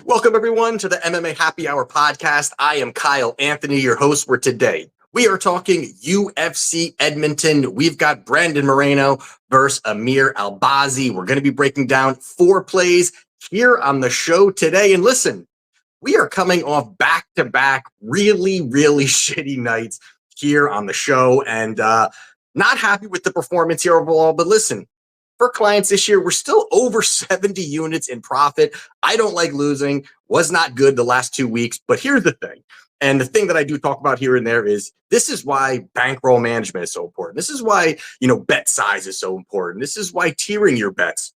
Welcome, everyone, to the MMA Happy Hour podcast. I am Kyle Anthony, your host for today. We are talking UFC Edmonton. We've got Brandon Moreno versus Amir Albazi. We're going to be breaking down 4 plays here on the show today. And listen, we are coming off back-to-back really shitty nights here on the show, and not happy with the performance here overall. But listen, for clients this year, we're still over 70 units in profit. I don't like losing. Was not good the last 2 weeks. But here's the thing. And the thing that I do talk about here and there is this is why bankroll management is so important. This is why, bet size is so important. This is why tiering your bets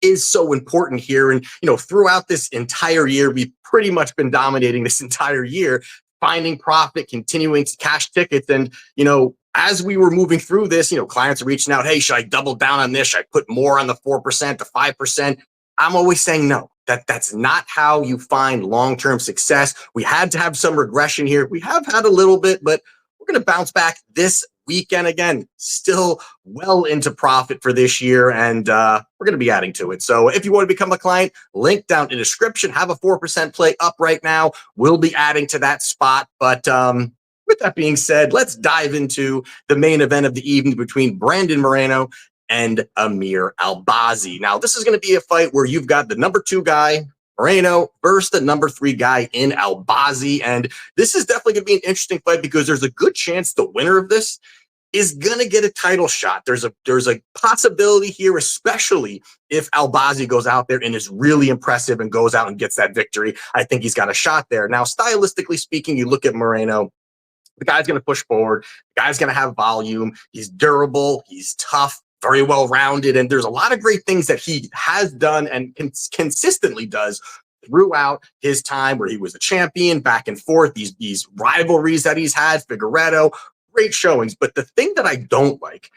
is so important here. And, throughout this entire year, we've pretty much been dominating this entire year, finding profit, continuing to cash tickets. And, as we were moving through this, clients are reaching out, hey, should I double down on this? Should I put more on the 4%, the 5%? I'm always saying no. That's not how you find long-term success. We had to have some regression here. We have had a little bit, but we're going to bounce back this weekend again. Still well into profit for this year, and we're going to be adding to it. So if you want to become a client, link down in the description. Have a 4% play up right now. We'll be adding to that spot, but with that being said, let's dive into the main event of the evening between Brandon Moreno and Amir Albazi. Now, this is going to be a fight where you've got the number 2 guy, Moreno, versus the number 3 guy in Albazi. And this is definitely going to be an interesting fight because there's a good chance the winner of this is going to get a title shot. There's a possibility here, especially if Albazi goes out there and is really impressive and goes out and gets that victory. I think he's got a shot there. Now, stylistically speaking, you look at Moreno, the guy's going to push forward. The guy's going to have volume. He's durable. He's tough, very well-rounded. And there's a lot of great things that he has done and consistently does throughout his time where he was a champion, back and forth, these rivalries that he's had, Figueiredo, great showings. But the thing that I don't like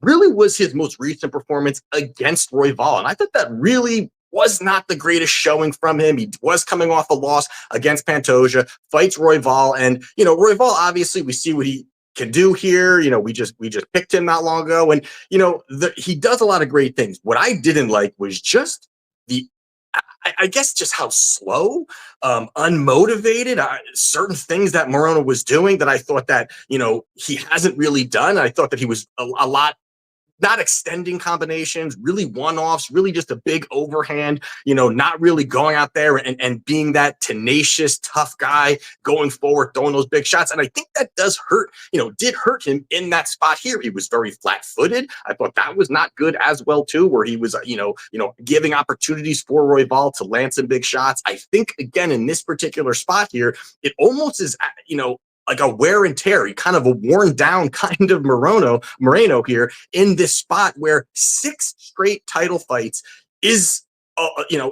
really was his most recent performance against Royval. And I thought that really was not the greatest showing from him. He was coming off a loss against Pantoja, fights Royval. And, Royval, obviously, we see what he can do here. We just picked him not long ago. And, he does a lot of great things. What I didn't like was just I guess just how slow, unmotivated, certain things that Moreno was doing that I thought that, he hasn't really done. I thought that he was a lot not extending combinations, really one-offs, really just a big overhand, not really going out there and being that tenacious, tough guy going forward, throwing those big shots. And I think that does hurt, did hurt him in that spot here. He was very flat-footed. I thought that was not good as well, too, where he was, giving opportunities for Royval to land some big shots. I think, again, in this particular spot here, it almost is, like a wear and tear, kind of a worn down kind of Moreno here in this spot where 6 straight title fights is,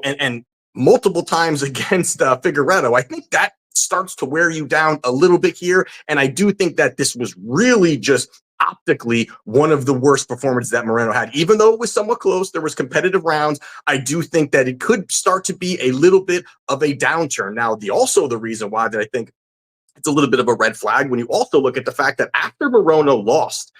and multiple times against Figueiredo. I think that starts to wear you down a little bit here. And I do think that this was really just optically one of the worst performances that Moreno had. Even though it was somewhat close, there was competitive rounds. I do think that it could start to be a little bit of a downturn. Now, the reason why that I think it's a little bit of a red flag when you also look at the fact that after Moreno lost,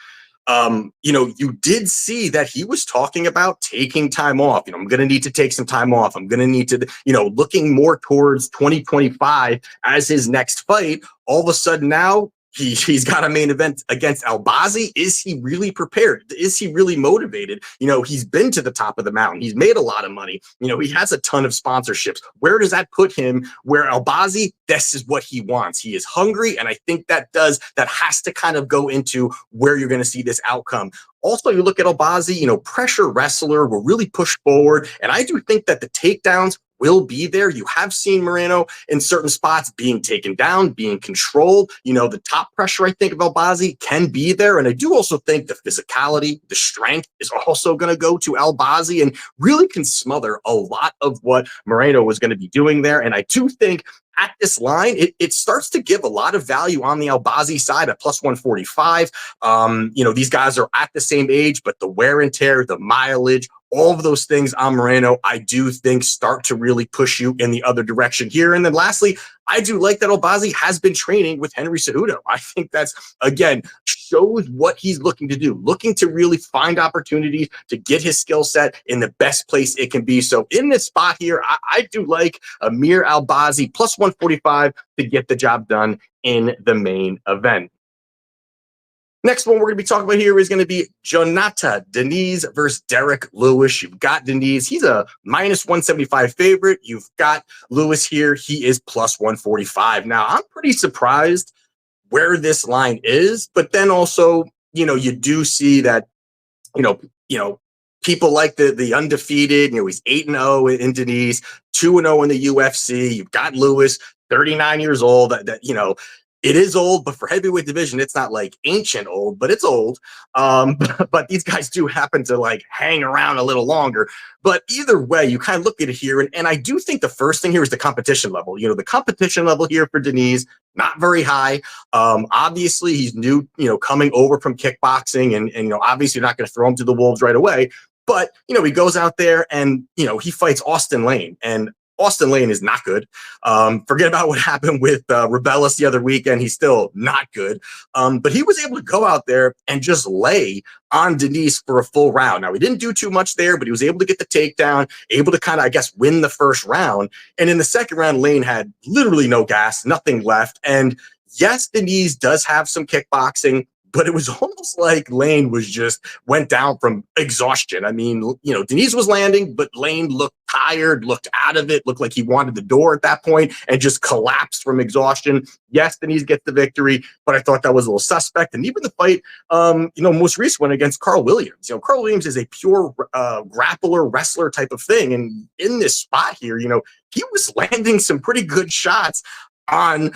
you did see that he was talking about taking time off. I'm going to need to take some time off. I'm going to need to, looking more towards 2025 as his next fight. All of a sudden now, He's got a main event against Albazi. Is he really prepared? Is he really motivated? He's been to the top of the mountain. He's made a lot of money. He has a ton of sponsorships. Where does that put him? Where Albazi, this is what he wants. He is hungry. And I think that has to kind of go into where you're going to see this outcome. Also, you look at Albazi, pressure wrestler, will really push forward. And I do think that the takedowns will be there. You have seen Moreno in certain spots being taken down, being controlled. The top pressure, I think, of Albazi can be there. And I do also think the physicality, the strength is also going to go to Albazi and really can smother a lot of what Moreno was going to be doing there. And I do think at this line, it starts to give a lot of value on the Albazi side at plus 145. These guys are at the same age, but the wear and tear, the mileage, all of those things on Moreno, I do think start to really push you in the other direction here. And then lastly, I do like that Albazi has been training with Henry Cejudo. I think that's, again, shows what he's looking to do, looking to really find opportunities to get his skill set in the best place it can be. So in this spot here, I do like Amir Albazi plus 145 to get the job done in the main event. Next one we're going to be talking about here is going to be Jonata Diniz versus Derek Lewis. You've got Diniz. He's a minus 175 favorite. You've got Lewis here. He is plus 145. Now, I'm pretty surprised where this line is, but then also, you do see that, people like the undefeated, he's 8-0 in Diniz, 2-0 in the UFC. You've got Lewis, 39 years old, it is old, but for heavyweight division, it's not like ancient old, but it's old. But these guys do happen to like hang around a little longer. But either way, you kind of look at it here. And I do think the first thing here is the competition level. The competition level here for Diniz, not very high. Obviously, he's new, coming over from kickboxing. And obviously, you're not going to throw him to the wolves right away. But, he goes out there and, he fights Austin Lane. And Austin Lane is not good. Forget about what happened with Rebellis the other weekend. He's still not good. But he was able to go out there and just lay on Diniz for a full round. Now, he didn't do too much there, but he was able to get the takedown, able to kind of, win the first round. And in the second round, Lane had literally no gas, nothing left. And yes, Diniz does have some kickboxing, but it was almost like Lane went down from exhaustion. I mean, Diniz was landing, but Lane looked tired, looked out of it, looked like he wanted the door at that point and just collapsed from exhaustion. Yes, Diniz gets the victory, but I thought that was a little suspect. And even the fight, most recent one against Carl Williams. Carl Williams is a pure grappler, wrestler type of thing. And in this spot here, he was landing some pretty good shots on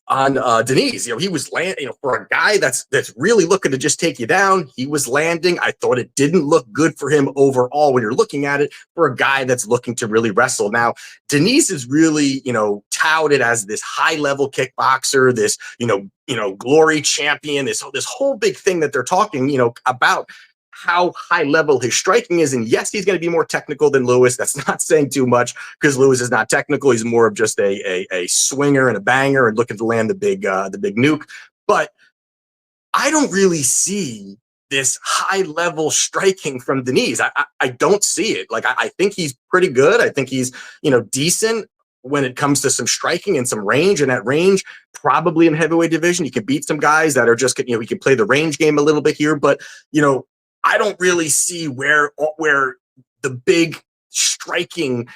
Diniz. He was landing, for a guy that's really looking to just take you down, he was landing. I thought it didn't look good for him overall when you're looking at it for a guy that's looking to really wrestle. Now, Diniz is really, touted as this high-level kickboxer, this, glory champion, this whole big thing that they're talking, about how high level his striking is. And yes, he's going to be more technical than Lewis. That's not saying too much because Lewis is not technical. He's more of just a swinger and a banger and looking to land the big nuke. But I don't really see this high level striking from Diniz. I don't see it. I think he's pretty good. I think he's, decent when it comes to some striking and some range. And at range, probably in heavyweight division, he can beat some guys that are just, he can play the range game a little bit here. But, I don't really see where the big striking,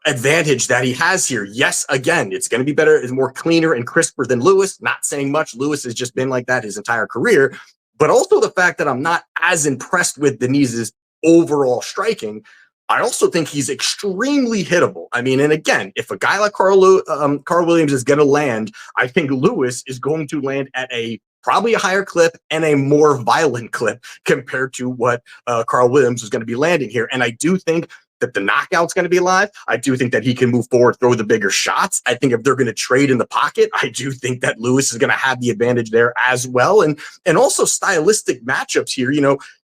advantage that he has here. Yes, again, it's going to be better, it's more cleaner and crisper than Lewis. Not saying much. Lewis has just been like that his entire career. But also the fact that I'm not as impressed with Diniz's overall striking. I also think he's extremely hittable. I mean, and again, if a guy like Carl Williams is going to land, I think Lewis is going to land at probably a higher clip and a more violent clip compared to what Carl Williams is going to be landing here. And I do think that the knockout's going to be live. I do think that he can move forward, throw the bigger shots. I think if they're going to trade in the pocket, I do think that Lewis is going to have the advantage there as well. And also stylistic matchups here,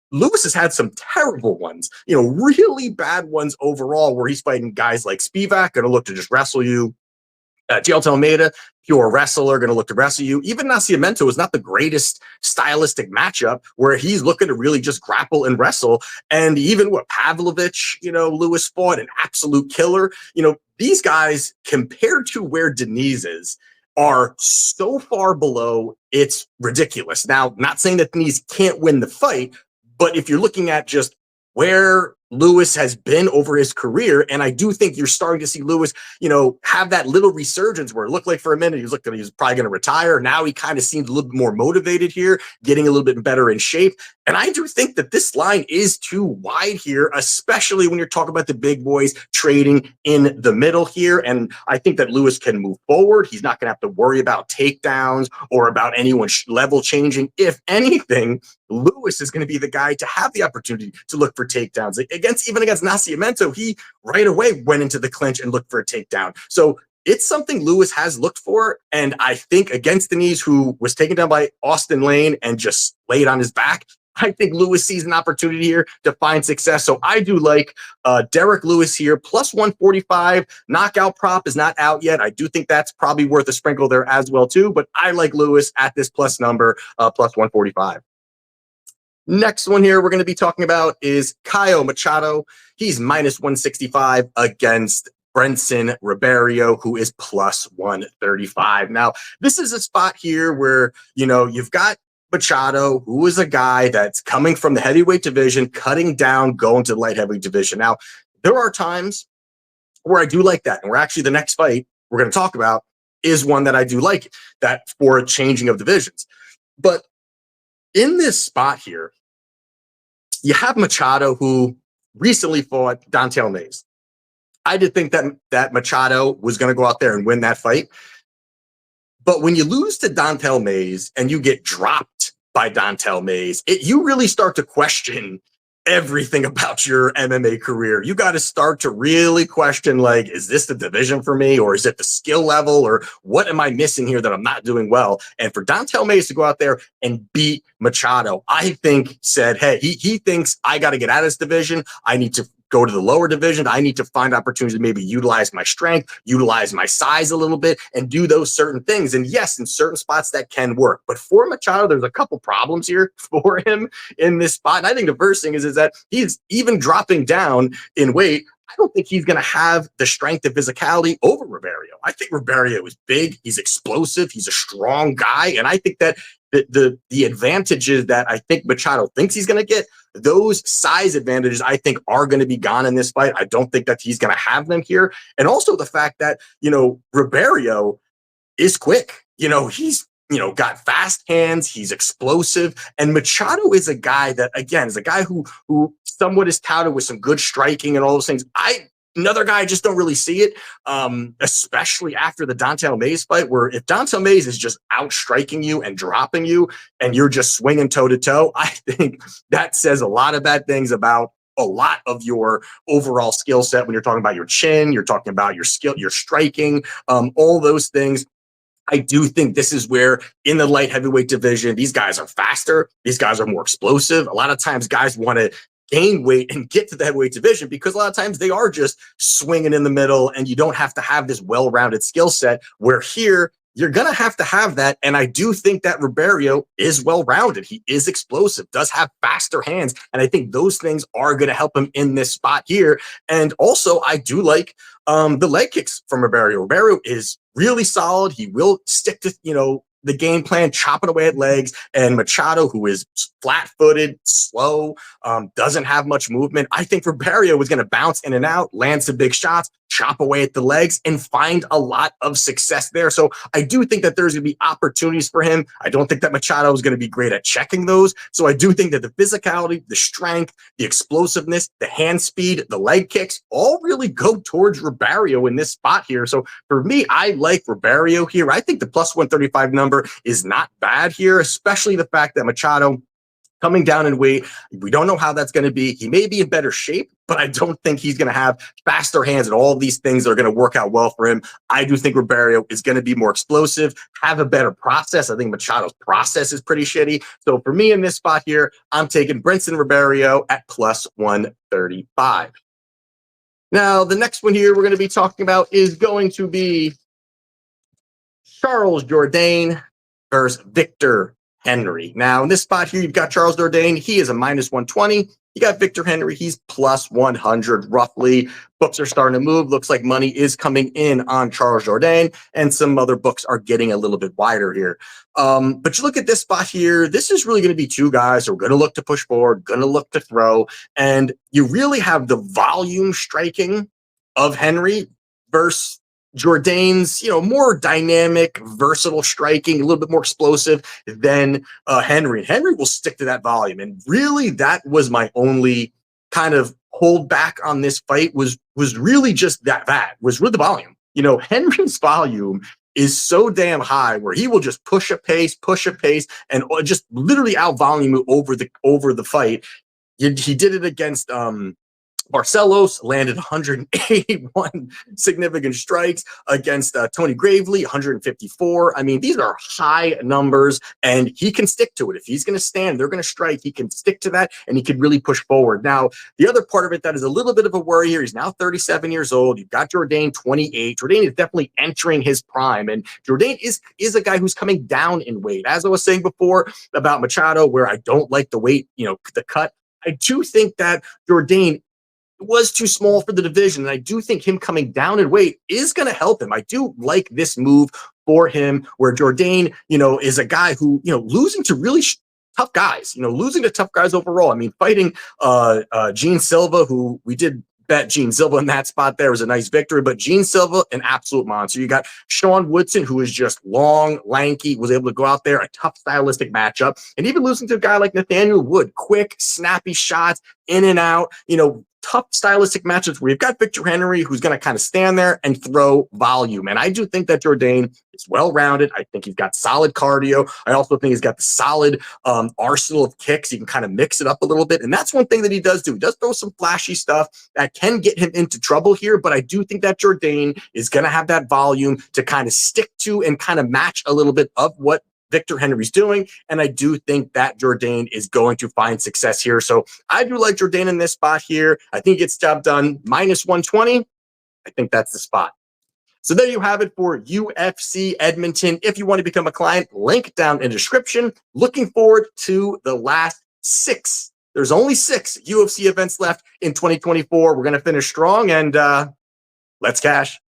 Lewis has had some terrible ones, really bad ones overall, where he's fighting guys like Spivak, going to look to just wrestle you. Gielto Almeida, pure wrestler, going to look to wrestle you. Even Nascimento is not the greatest stylistic matchup where he's looking to really just grapple and wrestle. And even what Pavlovich, Lewis fought, an absolute killer. These guys, compared to where Diniz is, are so far below, it's ridiculous. Now, not saying that Diniz can't win the fight, but if you're looking at just where Lewis has been over his career, and I do think you're starting to see Lewis, have that little resurgence where it looked like for a minute he was probably going to retire. Now he kind of seems a little bit more motivated here, getting a little bit better in shape. And I do think that this line is too wide here, especially when you're talking about the big boys trading in the middle here. And I think that Lewis can move forward. He's not going to have to worry about takedowns or about anyone level changing. If anything, Lewis is going to be the guy to have the opportunity to look for takedowns. Even against Nascimento, he right away went into the clinch and looked for a takedown. So it's something Lewis has looked for. And I think against Diniz, who was taken down by Austin Lane and just laid on his back, I think Lewis sees an opportunity here to find success. So I do like Derek Lewis here, plus 145. Knockout prop is not out yet. I do think that's probably worth a sprinkle there as well, too. But I like Lewis at this plus number, plus 145. Next one here we're going to be talking about is Caio Machado. He's minus 165 against Brenson Ribeiro, who is plus 135. Now, this is a spot here where, you've got Machado, who is a guy that's coming from the heavyweight division, cutting down, going to the light heavyweight division. Now, there are times where I do like that. And we're actually, the next fight we're going to talk about is one that I do like that for a changing of divisions. But in this spot here, you have Machado, who recently fought Don'Tale Mayes. I did think that Machado was going to go out there and win that fight. But when you lose to Don'Tale Mayes and you get dropped by Don'Tale Mayes, you really start to question everything about your MMA career. You got to start to really question, like, is this the division for me, or is it the skill level, or what am I missing here that I'm not doing well? And for Don'Tale Mayes to go out there and beat Machado, I think said, hey, he thinks I got to get out of this division. I need to go to the lower division. I need to find opportunities to maybe utilize my strength, utilize my size a little bit, and do those certain things. And yes, in certain spots that can work. But for Machado, there's a couple problems here for him in this spot. And I think the first thing is that he's even dropping down in weight. I don't think he's going to have the strength and physicality over Ribeiro. I think Ribeiro is big. He's explosive. He's a strong guy. And I think that the advantages that I think Machado thinks he's going to get, those size advantages, I think, are going to be gone in this fight. I don't think that he's going to have them here. And also the fact that, Ribeiro is quick. He's got fast hands. He's explosive. And Machado is a guy that, again, is a guy who somewhat is touted with some good striking and all those things. Another guy, I just don't really see it, especially after the Don'Tale Mayes fight, where if Don'Tale Mayes is just outstriking you and dropping you and you're just swinging toe-to-toe, I think that says a lot of bad things about a lot of your overall skill set when you're talking about your chin, you're talking about your skill, your striking, all those things. I do think this is where in the light heavyweight division, these guys are faster. These guys are more explosive. A lot of times guys want to gain weight and get to the heavyweight division because a lot of times they are just swinging in the middle and you don't have to have this well-rounded skill set, where here you're going to have that. And I do think that Ribeiro is well-rounded. He is explosive, does have faster hands. And I think those things are going to help him in this spot here. And also I do like the leg kicks from Ribeiro. Ribeiro is really solid. He will stick to, the game plan, chopping away at legs. And Machado, who is flat-footed, slow, doesn't have much movement. I think Ribeiro was going to bounce in and out, land some big shots, chop away at the legs, and find a lot of success there. So I do think that there's going to be opportunities for him. I don't think that Machado is going to be great at checking those. So I do think that the physicality, the strength, the explosiveness, the hand speed, the leg kicks all really go towards Ribeiro in this spot here. So for me, I like Ribeiro here. I think the plus 135 number is not bad here, especially the fact that Machado coming down in weight. We don't know how that's going to be. He may be in better shape, but I don't think he's going to have faster hands and all of these things that are going to work out well for him. I do think Ribeiro is going to be more explosive, have a better process. I think Machado's process is pretty shitty. So for me in this spot here, I'm taking Brenson Ribeiro at plus 135. Now, the next one here we're going to be talking about is going to be Charles Jourdain versus Victor Henry. Now, in this spot here, you've got Charles Jourdain. He is a minus 120. You got Victor Henry. He's plus 100 roughly. Books are starting to move. Looks like money is coming in on Charles Jourdain, and some other books are getting a little bit wider here. But you look at this spot here, this is really going to be two guys who are going to look to push forward, going to look to throw, and you really have the volume striking of Henry versus Jourdain's, more dynamic, versatile striking, a little bit more explosive than Henry. And Henry will stick to that volume. And really, that was my only kind of hold back on this fight was really just was really the volume. Henry's volume is so damn high where he will just push a pace, and just literally out volume over the fight. He did it against Barcelos landed 181 significant strikes against Tony Gravely, 154. I mean, these are high numbers, and he can stick to it. If he's going to stand, they're going to strike. He can stick to that, and he could really push forward. Now, the other part of it that is a little bit of a worry here, he's now 37 years old. You've got Jourdain, 28. Jourdain is definitely entering his prime, and Jourdain is a guy who's coming down in weight. As I was saying before about Machado, where I don't like the weight, the cut, I do think that Jourdain was too small for the division. And I do think him coming down in weight is going to help him. I do like this move for him where Jourdain, is a guy who, losing to really tough guys, losing to tough guys overall. I mean, fighting Gene Silva, who we did bet Gene Silva in that spot there was a nice victory, but Gene Silva, an absolute monster. You got Sean Woodson, who is just long, lanky, was able to go out there, a tough stylistic matchup. And even losing to a guy like Nathaniel Wood, quick, snappy shots, in and out, tough stylistic matchups where you've got Victor Henry, who's going to kind of stand there and throw volume. And I do think that Jourdain is well-rounded. I think he's got solid cardio. I also think he's got the solid arsenal of kicks. He can kind of mix it up a little bit. And that's one thing that he does do. He does throw some flashy stuff that can get him into trouble here. But I do think that Jourdain is going to have that volume to kind of stick to and kind of match a little bit of what Victor Henry's doing, and I do think that Jourdain is going to find success here. So I do like Jourdain in this spot here. I think it's job done. Minus 120. I think that's the spot. So there you have it for UFC Edmonton. If you want to become a client, link down in the description. Looking forward to the last 6. There's only 6 UFC events left in 2024. We're going to finish strong, and let's cash.